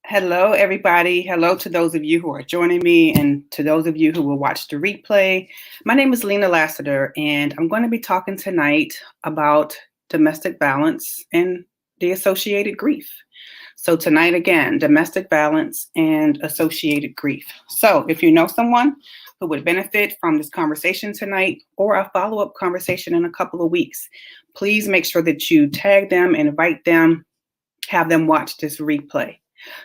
Hello, everybody. Hello to those of you who are joining me and to those of you who will watch the replay. My name is Lena Lassiter, and I'm going to be talking tonight about domestic violence and the associated grief. So tonight, again, domestic violence and associated grief. So if you know someone who would benefit from this conversation tonight or a follow-up conversation in a couple of weeks, please make sure that you tag them, invite them, have them watch this replay.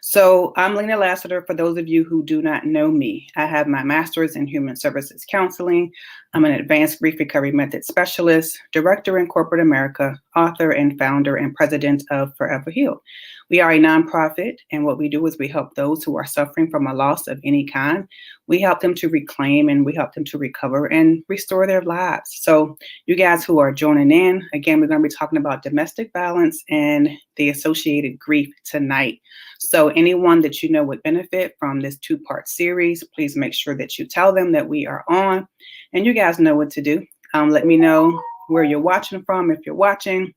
So I'm Lena Lassiter. For those of you who do not know me, I have my master's in human services counseling. I'm an advanced grief recovery method specialist, director in corporate America, author and founder and president of Forever Healed. We are a nonprofit, and what we do is we help those who are suffering from a loss of any kind. We help them to reclaim and we help them to recover and restore their lives. So you guys who are joining in, again, we're going to be talking about domestic violence and the associated grief tonight. So anyone that you know would benefit from this two-part series, please make sure that you tell them that we are on, and you guys know what to do. Let me know where you're watching from, if you're watching,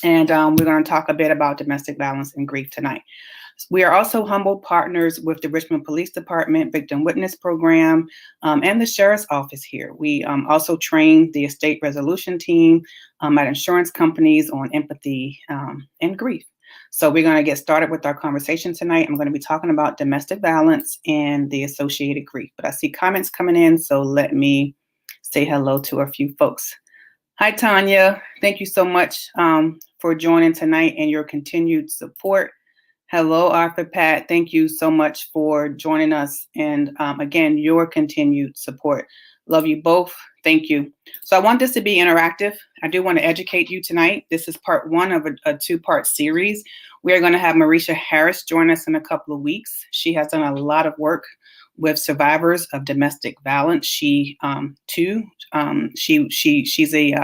and we're going to talk a bit about domestic violence and grief tonight. We are also humble partners with the Richmond Police Department Victim Witness Program and the Sheriff's Office here. We also train the estate resolution team at insurance companies on empathy and grief. So we're going to get started with our conversation tonight. I'm going to be talking about domestic violence and the associated grief. But I see comments coming in, so let me say hello to a few folks. Hi, Tanya. Thank you so much for joining tonight and your continued support. Hello, Arthur Pat. Thank you so much for joining us. And again, your continued support. Love you both. Thank you. So I want this to be interactive. I do want to educate you tonight. This is part one of a two-part series. We are going to have Marisha Harris join us in a couple of weeks. She has done a lot of work with survivors of domestic violence. She's a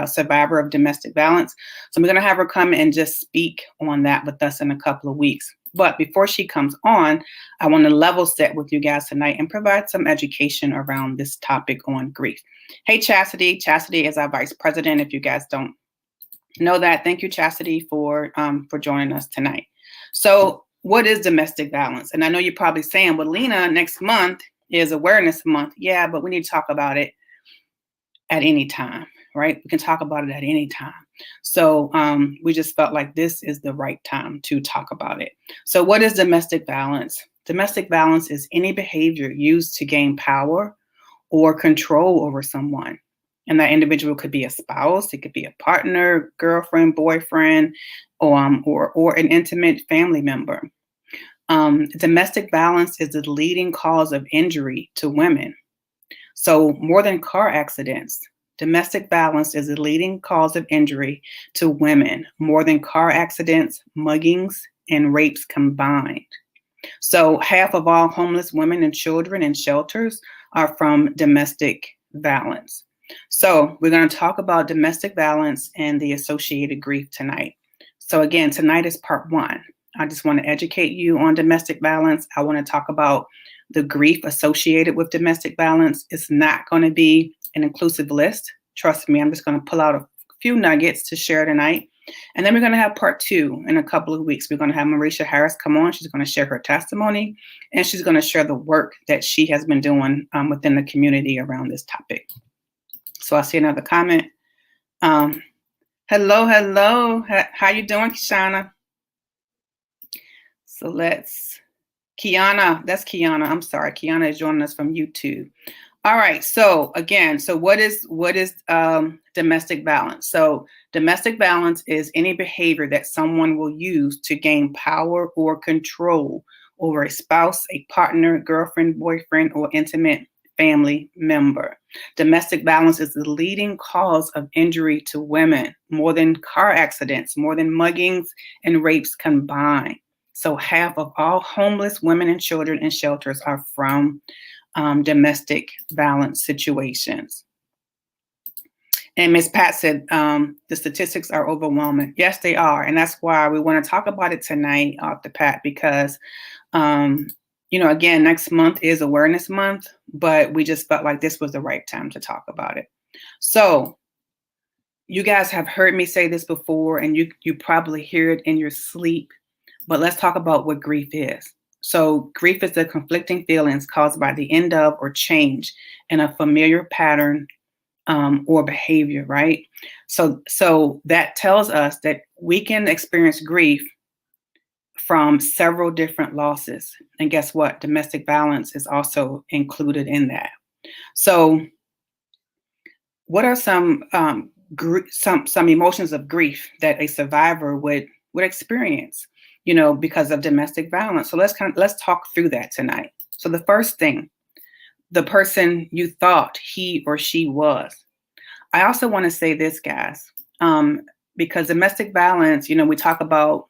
survivor of domestic violence. So I'm going to have her come and just speak on that with us in a couple of weeks. But before she comes on, I want to level set with you guys tonight and provide some education around this topic on grief. Hey, Chastity. Chastity is our vice president. If you guys don't know that, thank you, Chastity, for joining us tonight. So what is domestic violence? And I know you're probably saying, well, Lena, next month is Awareness Month. Yeah, but we need to talk about it at any time, right? We can talk about it at any time. So we just felt like this is the right time to talk about it. So what is domestic violence? Domestic violence is any behavior used to gain power or control over someone. And that individual could be a spouse, it could be a partner, girlfriend, boyfriend, or an intimate family member. Domestic violence is the leading cause of injury to women. So more than car accidents, domestic violence is the leading cause of injury to women, more than car accidents, muggings, and rapes combined. So half of all homeless women and children in shelters are from domestic violence. So we're going to talk about domestic violence and the associated grief tonight. So again, tonight is part one. I just want to educate you on domestic violence. I want to talk about the grief associated with domestic violence. It's not going to be an inclusive list. Trust me, I'm just going to pull out a few nuggets to share tonight. And then we're going to have part two in a couple of weeks. We're going to have Marisha Harris come on. She's going to share her testimony, and she's going to share the work that she has been doing within the community around this topic. So I see another comment. Hello. How you doing, Kishana? So Kiana, that's Kiana. I'm sorry. Kiana is joining us from YouTube. All right. So again, what is domestic violence? So domestic violence is any behavior that someone will use to gain power or control over a spouse, a partner, girlfriend, boyfriend, or intimate family member. Domestic violence is the leading cause of injury to women, more than car accidents, more than muggings and rapes combined. So half of all homeless women and children in shelters are from domestic violence situations. And Ms. Pat said the statistics are overwhelming. Yes, they are. And that's why we want to talk about it tonight, Dr. Pat, because, again, next month is Awareness Month, but we just felt like this was the right time to talk about it. So you guys have heard me say this before, and you probably hear it in your sleep, but let's talk about what grief is. So grief is the conflicting feelings caused by the end of or change in a familiar pattern or behavior, right? So that tells us that we can experience grief from several different losses. And guess what? Domestic violence is also included in that. So what are some emotions of grief that a survivor would experience, because of domestic violence? So let's talk through that tonight. So the first thing, the person you thought he or she was. I also want to say this, guys, because domestic violence, we talk about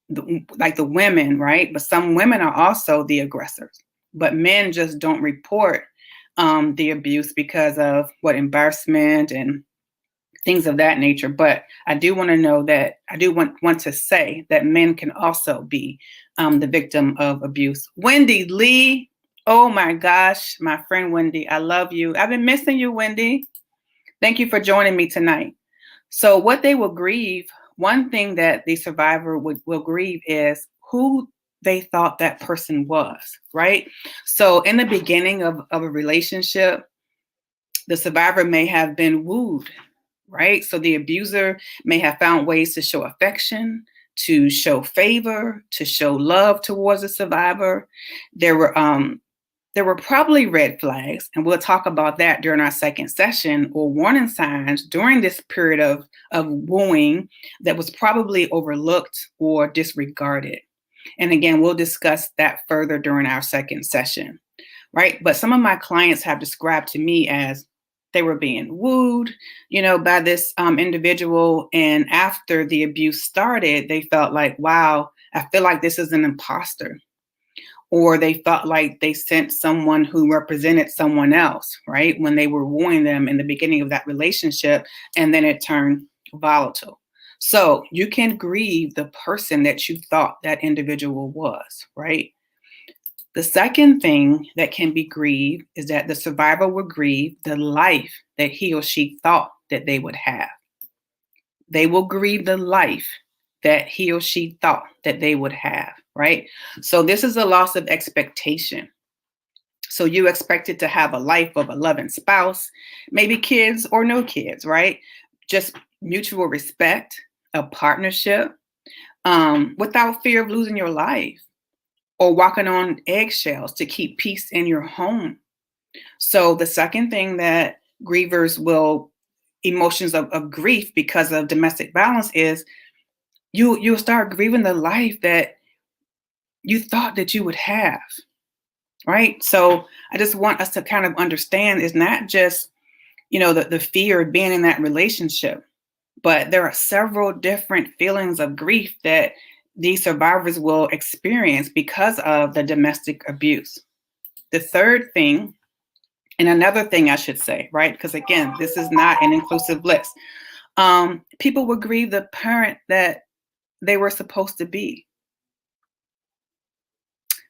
the women, right? But some women are also the aggressors, but men just don't report the abuse because of embarrassment and things of that nature. But I do want to know that I do want to say that men can also be the victim of abuse. Wendy Lee, oh my gosh, my friend Wendy, I love you. I've been missing you, Wendy. Thank you for joining me tonight. So what they will grieve, one thing that the survivor will grieve is who they thought that person was, right? So in the beginning of a relationship, the survivor may have been wooed, right? So the abuser may have found ways to show affection, to show favor, to show love towards the survivor. There were probably red flags, and we'll talk about that during our second session, or warning signs during this period of wooing that was probably overlooked or disregarded. And again, we'll discuss that further during our second session, right? But some of my clients have described to me as they were being wooed, by this individual. And after the abuse started, they felt like, wow, I feel like this is an imposter. Or they felt like they sent someone who represented someone else, right? When they were wooing them in the beginning of that relationship, and then it turned volatile. So you can grieve the person that you thought that individual was, right? The second thing that can be grieved is that the survivor will grieve the life that he or she thought that they would have. They will grieve the life that he or she thought that they would have, right? So this is a loss of expectation. So you expected to have a life of a loving spouse, maybe kids or no kids, right? Just mutual respect, a partnership, without fear of losing your life or walking on eggshells to keep peace in your home. So the second thing that grievers will, emotions of grief because of domestic violence, is you'll start grieving the life that you thought that you would have, right? So I just want us to kind of understand, it's not just, the fear of being in that relationship, but there are several different feelings of grief that these survivors will experience because of the domestic abuse. The third thing, and another thing I should say, right? Because again, this is not an inclusive list. People will grieve the parent that they were supposed to be.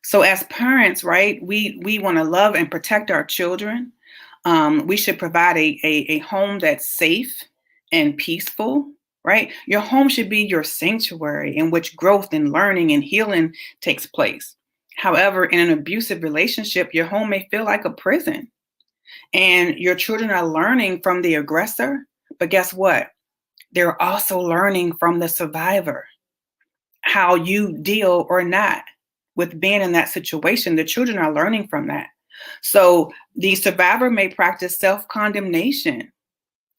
So as parents, right, we want to love and protect our children. We should provide a home that's safe and peaceful, right? Your home should be your sanctuary in which growth and learning and healing takes place. However, in an abusive relationship, your home may feel like a prison, and your children are learning from the aggressor. But guess what? They're also learning from the survivor how you deal or not with being in that situation. The children are learning from that. So the survivor may practice self-condemnation,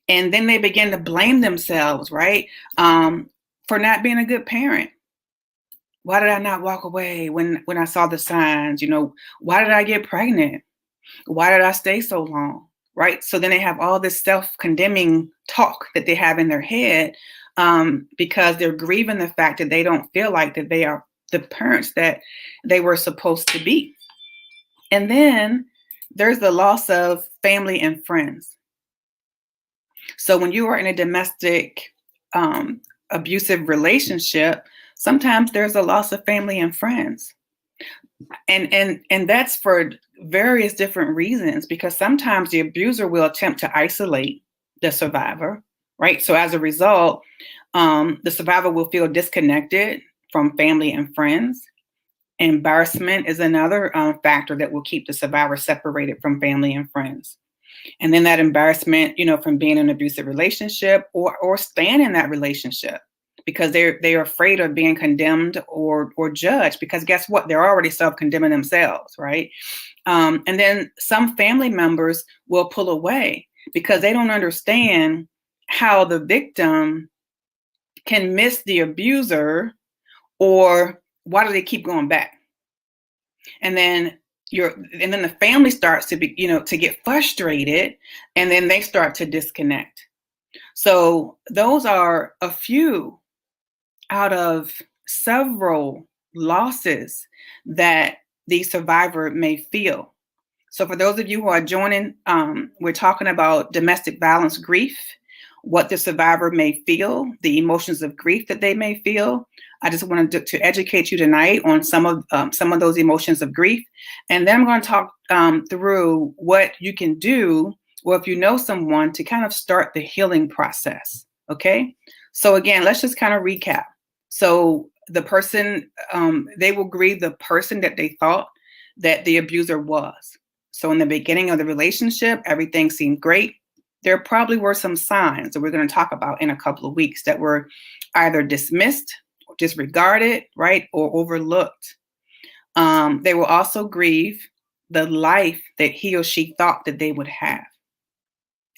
and then they begin to blame themselves, right? For not being a good parent. Why did I not walk away when I saw the signs? Why did I get pregnant? Why did I stay so long? Right? So then they have all this self-condemning talk that they have in their head, because they're grieving the fact that they don't feel like that they are the parents that they were supposed to be. And then there's the loss of family and friends. So when you are in a domestic abusive relationship, sometimes there's a loss of family and friends. And that's for various different reasons, because sometimes the abuser will attempt to isolate the survivor, right? So as a result, the survivor will feel disconnected from family and friends. Embarrassment is another factor that will keep the survivor separated from family and friends. And then that embarrassment, from being in an abusive relationship or staying in that relationship, because they're afraid of being condemned or judged, because guess what? They're already self-condemning themselves, right? And then some family members will pull away because they don't understand how the victim can miss the abuser, or why do they keep going back? And then the family starts to be, to get frustrated, and then they start to disconnect. So those are a few out of several losses that the survivor may feel. So for those of you who are joining, we're talking about domestic violence grief, what the survivor may feel, the emotions of grief that they may feel. I just wanted to educate you tonight on some of those emotions of grief. And then I'm going to talk through what you can do, or if you know someone, to kind of start the healing process. Okay. So again, let's just kind of recap. So the person, they will grieve the person that they thought that the abuser was. So in the beginning of the relationship, everything seemed great. There probably were some signs that we're going to talk about in a couple of weeks that were either dismissed, or disregarded, right, or overlooked. They will also grieve the life that he or she thought that they would have.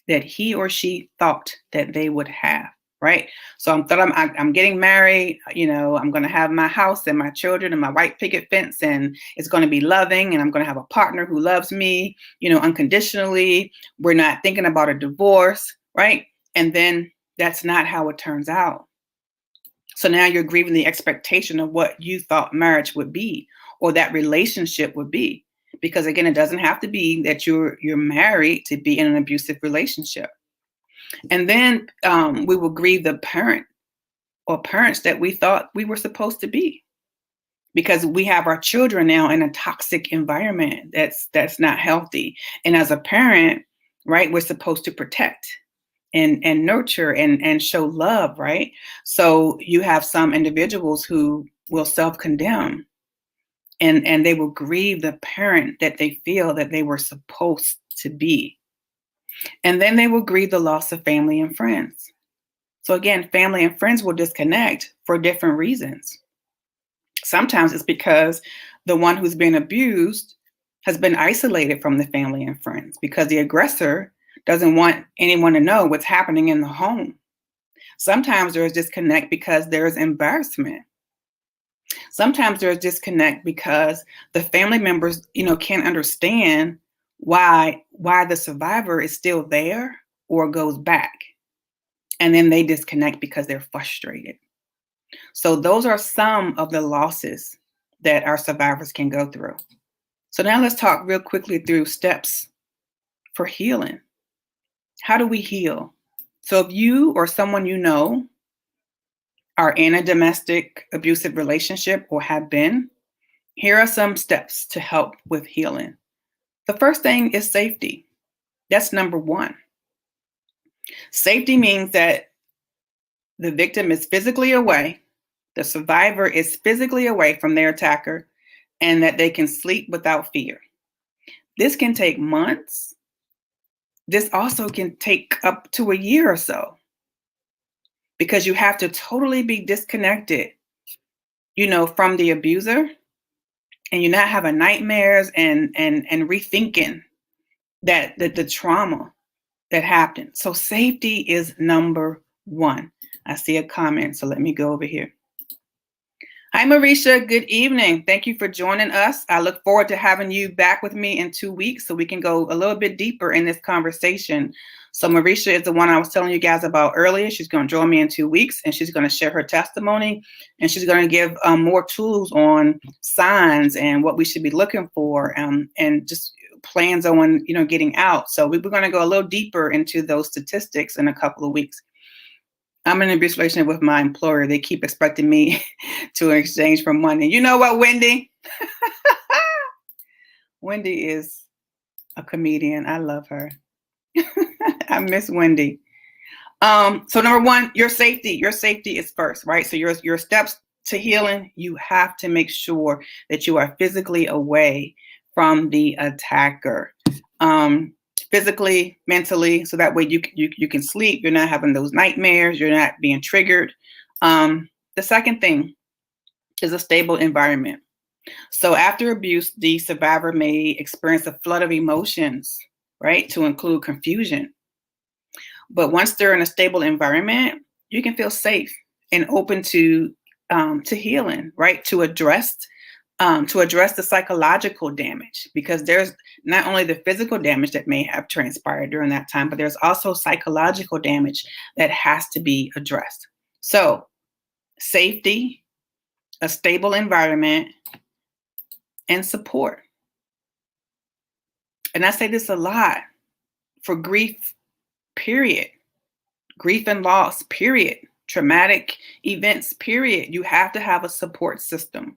That he or she thought that they would have, right? So I'm getting married, I'm going to have my house and my children and my white picket fence, and it's going to be loving, and I'm going to have a partner who loves me, unconditionally. We're not thinking about a divorce, right? And then that's not how it turns out. So now you're grieving the expectation of what you thought marriage would be, or that relationship would be. Because again, it doesn't have to be that you're married to be in an abusive relationship. And then we will grieve the parent or parents that we thought we were supposed to be, because we have our children now in a toxic environment that's not healthy. And as a parent, right, we're supposed to protect and nurture and show love, right? So you have some individuals who will self-condemn, and they will grieve the parent that they feel that they were supposed to be. And then they will grieve the loss of family and friends. So again, family and friends will disconnect for different reasons. Sometimes it's because the one who's been abused has been isolated from the family and friends, because the aggressor doesn't want anyone to know what's happening in the home. Sometimes there's disconnect because there's embarrassment. Sometimes there's disconnect because the family members, can't understand why the survivor is still there or goes back. And then they disconnect because they're frustrated. So those are some of the losses that our survivors can go through. So now let's talk real quickly through steps for healing. How do we heal? So if you or someone you know are in a domestic abusive relationship or have been, here are some steps to help with healing. The first thing is safety. That's number one. Safety means that the victim is physically away, the survivor is physically away from their attacker, and that they can sleep without fear. This can take months. This also can take up to a year or so, because you have to totally be disconnected, from the abuser, and you're not having nightmares and rethinking that the trauma that happened. So safety is number one. I see a comment, so let me go over here. Hi, Marisha. Good evening. Thank you for joining us. I look forward to having you back with me in 2 weeks so we can go a little bit deeper in this conversation. So, Marisha is the one I was telling you guys about earlier. She's going to join me in 2 weeks and she's going to share her testimony and she's going to give more tools on signs and what we should be looking for and just plans on, getting out. So, we're going to go a little deeper into those statistics in a couple of weeks. I'm in an abusive relationship with my employer. They keep expecting me to exchange for money. You know what, Wendy? Wendy is a comedian. I love her. I miss Wendy. So number one, your safety. Your safety is first, right? So your steps to healing, you have to make sure that you are physically away from the attacker. Physically, mentally, so that way you can sleep. You're not having those nightmares. You're not being triggered. The second thing is a stable environment. So after abuse, the survivor may experience a flood of emotions, right, to include confusion. But once they're in a stable environment, you can feel safe and open to healing, right, to address the psychological damage, because there's not only the physical damage that may have transpired during that time, but there's also psychological damage that has to be addressed. So safety, a stable environment, and support. And I say this a lot for grief, period. Grief and loss, period. Traumatic events, period. You have to have a support system.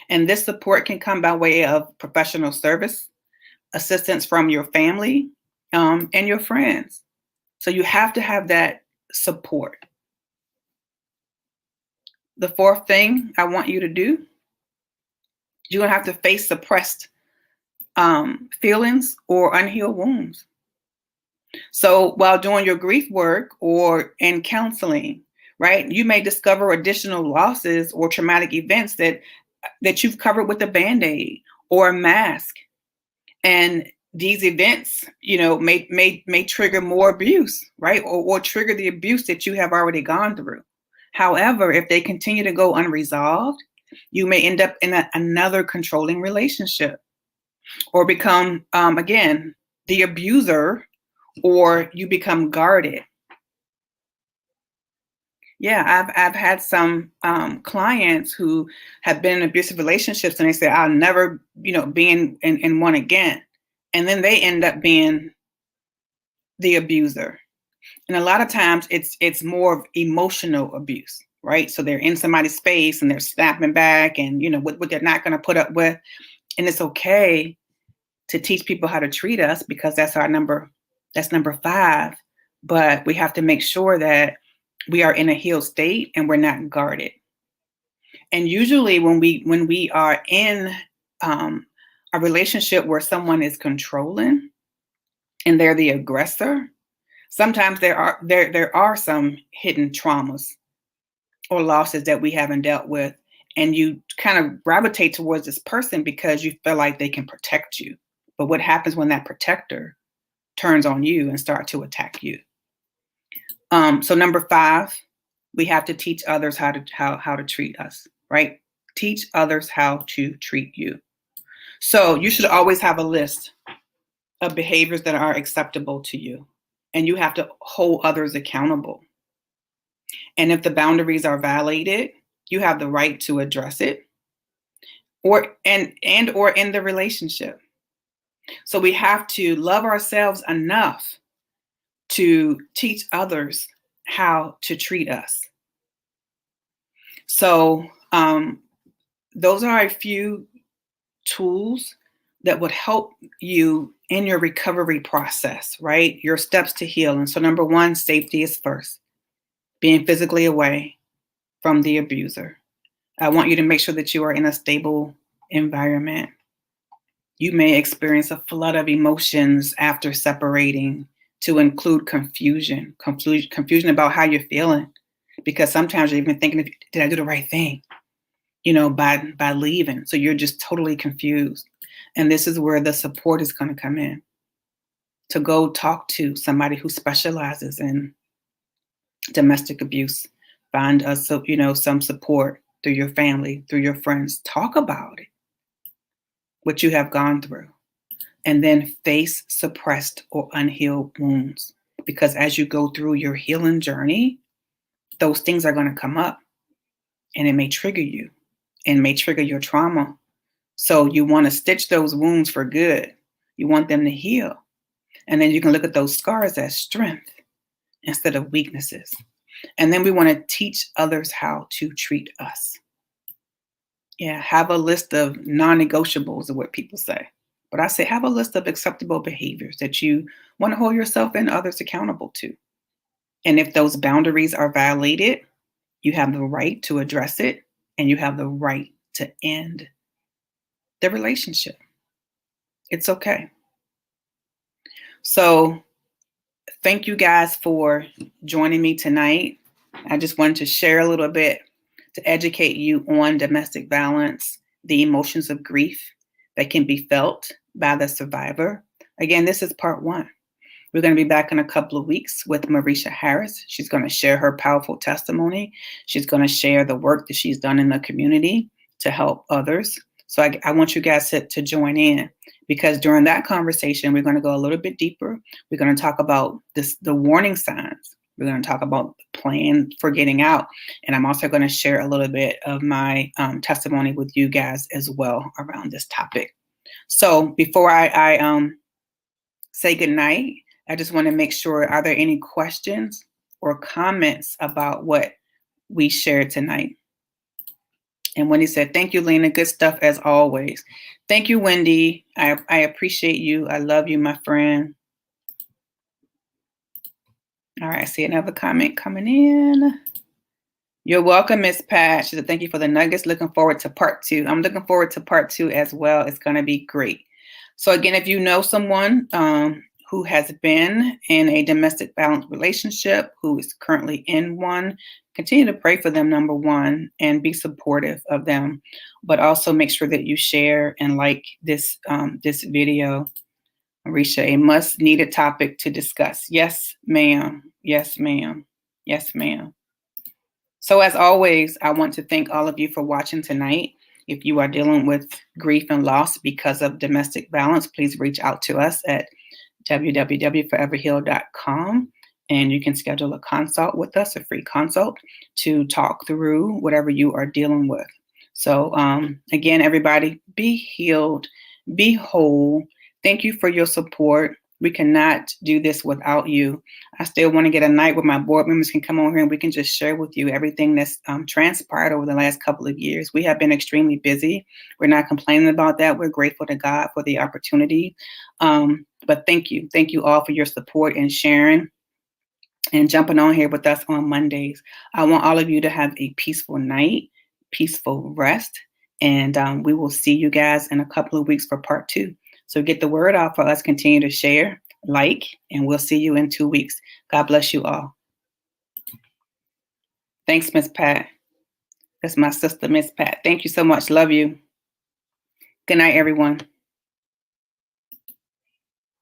And this support can come by way of professional service, assistance from your family, and your friends. So you have to have that support. The fourth thing I want you to do, you're going to have to face suppressed feelings or unhealed wounds. So while doing your grief work or in counseling, right, you may discover additional losses or traumatic events that you've covered with a Band-Aid or a mask. And these events, may trigger more abuse, right? Or trigger the abuse that you have already gone through. However, if they continue to go unresolved, you may end up in another controlling relationship or become, again, the abuser, or you become guarded. Yeah, I've had some clients who have been in abusive relationships and they say, I'll never, be in one again. And then they end up being the abuser. And a lot of times it's more of emotional abuse, right? So they're in somebody's space and they're snapping back and, what they're not going to put up with. And it's okay to teach people how to treat us, because that's number 5. But we have to make sure that we are in a healed state and we're not guarded. And usually when we are in a relationship where someone is controlling and they're the aggressor, sometimes there are some hidden traumas or losses that we haven't dealt with. And you kind of gravitate towards this person because you feel like they can protect you. But what happens when that protector turns on you and start to attack you? So number 5, we have to teach others how to treat us, right? Teach others how to treat you. So you should always have a list of behaviors that are acceptable to you, and you have to hold others accountable. And if the boundaries are violated, you have the right to address it, or in the relationship. So we have to love ourselves enough to teach others how to treat us. So those are a few tools that would help you in your recovery process, right? Your steps to healing. So number 1, safety is first. Being physically away from the abuser. I want you to make sure that you are in a stable environment. You may experience a flood of emotions after separating, to include confusion about how you're feeling, because sometimes you're even thinking, did I do the right thing? By leaving. So you're just totally confused. And this is where the support is going to come in, to go talk to somebody who specializes in domestic abuse, find us, some support through your family, through your friends. Talk about it, what you have gone through, and then face suppressed or unhealed wounds. Because as you go through your healing journey, those things are going to come up and it may trigger you and may trigger your trauma. So you want to stitch those wounds for good. You want them to heal. And then you can look at those scars as strength instead of weaknesses. And then we want to teach others how to treat us. Yeah, have a list of non-negotiables is what people say. But I say have a list of acceptable behaviors that you want to hold yourself and others accountable to. And if those boundaries are violated, you have the right to address it and you have the right to end the relationship. It's okay. So thank you guys for joining me tonight. I just wanted to share a little bit to educate you on domestic violence, the emotions of grief that can be felt by the survivor. Again, this is part 1. We're going to be back in a couple of weeks with Marisha Harris. She's going to share her powerful testimony. She's going to share the work that she's done in the community to help others. So I want you guys to join in, because during that conversation, we're going to go a little bit deeper. We're going to talk about the warning signs. We're going to talk about the plan for getting out. And I'm also going to share a little bit of my testimony with you guys as well around this topic. So before I say goodnight, I just want to make sure, are there any questions or comments about what we shared tonight? And Wendy said, thank you, Lena. Good stuff as always. Thank you, Wendy. I appreciate you. I love you, my friend. All right, I see another comment coming in. You're welcome, Miss Pat. She said, thank you for the nuggets. Looking forward to part 2. I'm looking forward to part 2 as well. It's going to be great. So again, if you know someone who has been in a domestic violence relationship, who is currently in one, continue to pray for them, number one, and be supportive of them. But also make sure that you share and like this video. Marisha, a must needed topic to discuss. Yes, ma'am. Yes, ma'am. Yes, ma'am. So as always, I want to thank all of you for watching tonight. If you are dealing with grief and loss because of domestic violence, please reach out to us at www.foreverheal.com, and you can schedule a consult with us, a free consult, to talk through whatever you are dealing with. So again, everybody, be healed, be whole. Thank you for your support. We cannot do this without you. I still want to get a night where my board members can come on here and we can just share with you everything that's transpired over the last couple of years. We have been extremely busy. We're not complaining about that. We're grateful to God for the opportunity. But thank you. Thank you all for your support and sharing and jumping on here with us on Mondays. I want all of you to have a peaceful night, peaceful rest, and we will see you guys in a couple of weeks for part 2. So get the word out for us. Continue to share, like, and we'll see you in 2 weeks. God bless you all. Thanks, Miss Pat. That's my sister, Miss Pat. Thank you so much. Love you. Good night, everyone.